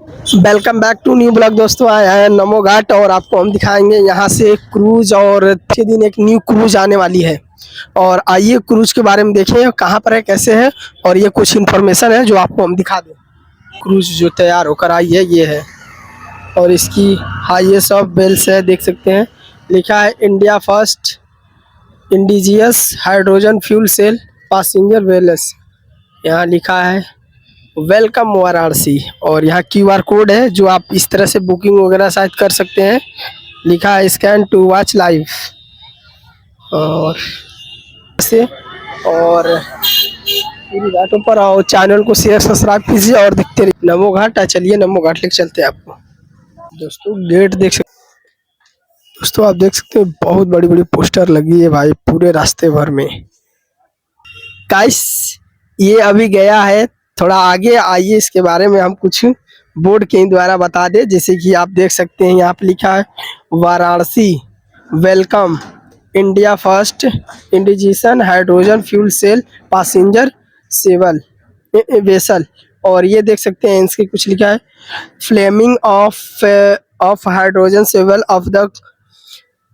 Welcome back to new blog दोस्तों। आए हैं नमो घाट और आपको हम दिखाएंगे यहाँ से क्रूज और 6 दिन एक न्यू क्रूज आने वाली है। और आइए क्रूज के बारे में देखें कहाँ पर है, कैसे है, और ये कुछ इन्फॉर्मेशन है जो आपको हम दिखा दें। क्रूज जो तैयार होकर आई है ये है, और इसकी हाईएस्ट ऑफ बेल्स है, देख सकते हैं। लिखा है India first indigenous hydrogen fuel cell passenger vessels. यहाँ लिखा है वेलकम वाराणसी, और यहाँ क्यूआर कोड है जो आप इस तरह से बुकिंग वगैरह शायद कर सकते हैं। लिखा है स्कैन टू वॉच लाइव, और से और पूरी घाटों पर आओ, चैनल को शेयर सब्सक्राइब कीजिए और देखते रहिए नमो घाट। चलिए नमो घाट लेके चलते हैं आपको। दोस्तों गेट देख सकते, दोस्तों आप देख सकते हैं बहुत बड़ी बड़ी पोस्टर लगी है भाई पूरे रास्ते भर में। गाइस ये अभी गया है, थोड़ा आगे आइए इसके बारे में हम कुछ बोर्ड के द्वारा बता दें। जैसे कि आप देख सकते हैं यहाँ पे लिखा है Varanasi welcome India first indigenous hydrogen fuel cell passenger सेवल वेसल। और ये देख सकते हैं इसके कुछ लिखा है फ्लेमिंग ऑफ हाइड्रोजन सेवल ऑफ द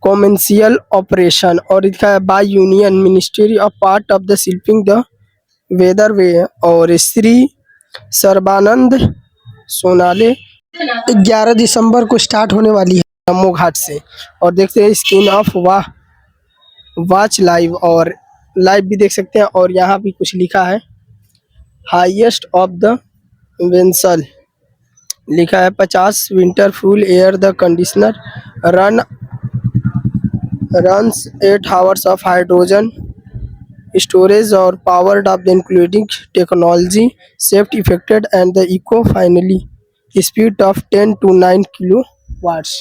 कॉमर्शियल ऑपरेशन, और लिखा है by union ministry of part of the shipping the waterway. और श्री सर्बानंद सोनाले 11 दिसंबर को स्टार्ट होने वाली है नमो घाट से। और देखते हैं स्क्रीन ऑफ वॉच लाइव, और लाइव भी देख सकते हैं। और यहाँ भी कुछ लिखा है हाईएस्ट ऑफ द वेंसल, लिखा है 50 winter full air the conditioner runs 8 hours of hydrogen storage or powered up including technology safety effected and the eco finally speed of 10 to 9 kilowatts।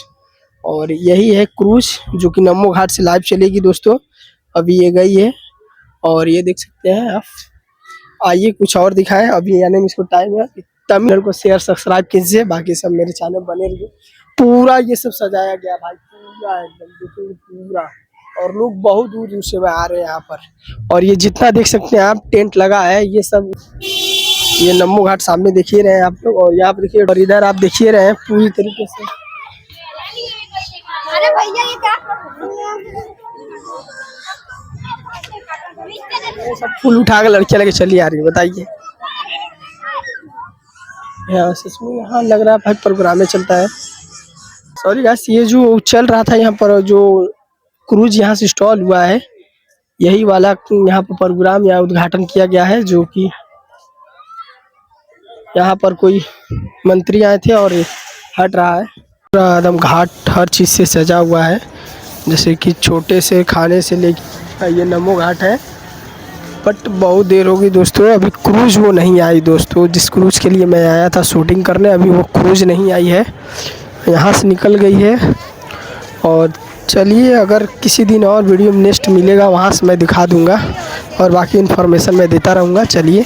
और यही है क्रूज जो कि नमो घाट से लाइव चलेगी दोस्तों। अभी ये गई है और ये देख सकते हैं आप। आइए कुछ और दिखाएं, अभी आने में इसको टाइम है। तमिल को शेयर सब्सक्राइब कीजिए, बाकी सब मेरे चैनल बने रहिए। पूरा ये सब सजाया गया भाई, पूरा एकदम पूरा, और लोग बहुत दूर दूर से आ रहे हैं यहाँ पर। और ये जितना देख सकते हैं आप टेंट लगा है ये सब, ये नमो घाट सामने देखिए रहे हैं आप लोग। और यहाँ पर देखिए, और इधर आप देखिए रहे हैं पूरी तरीके से। अरे भैया ये क्या सब फूल उठा के लड़कियां लेके चली आ रही है, बताइए। यहाँ सच में यहाँ लग रहा है भाई प्रोग्राम चलता है। सॉरी गाइस, ये जो चल रहा था यहाँ पर, जो क्रूज यहाँ से इंस्टॉल हुआ है, यही वाला यहाँ पर प्रोग्राम या उद्घाटन किया गया है। जो कि यहाँ पर कोई मंत्री आए थे और हट रहा है। पूरा एकदम घाट हर चीज़ से सजा हुआ है, जैसे कि छोटे से खाने से लेकर ये नमो घाट है। बट बहुत देर होगी दोस्तों, अभी क्रूज वो नहीं आई दोस्तों। जिस क्रूज के लिए मैं आया था शूटिंग करने, अभी वो क्रूज नहीं आई है, यहाँ से निकल गई है। और चलिए अगर किसी दिन और वीडियो नेक्स्ट मिलेगा वहाँ से मैं दिखा दूंगा, और बाकी इन्फॉर्मेशन मैं देता रहूँगा। चलिए।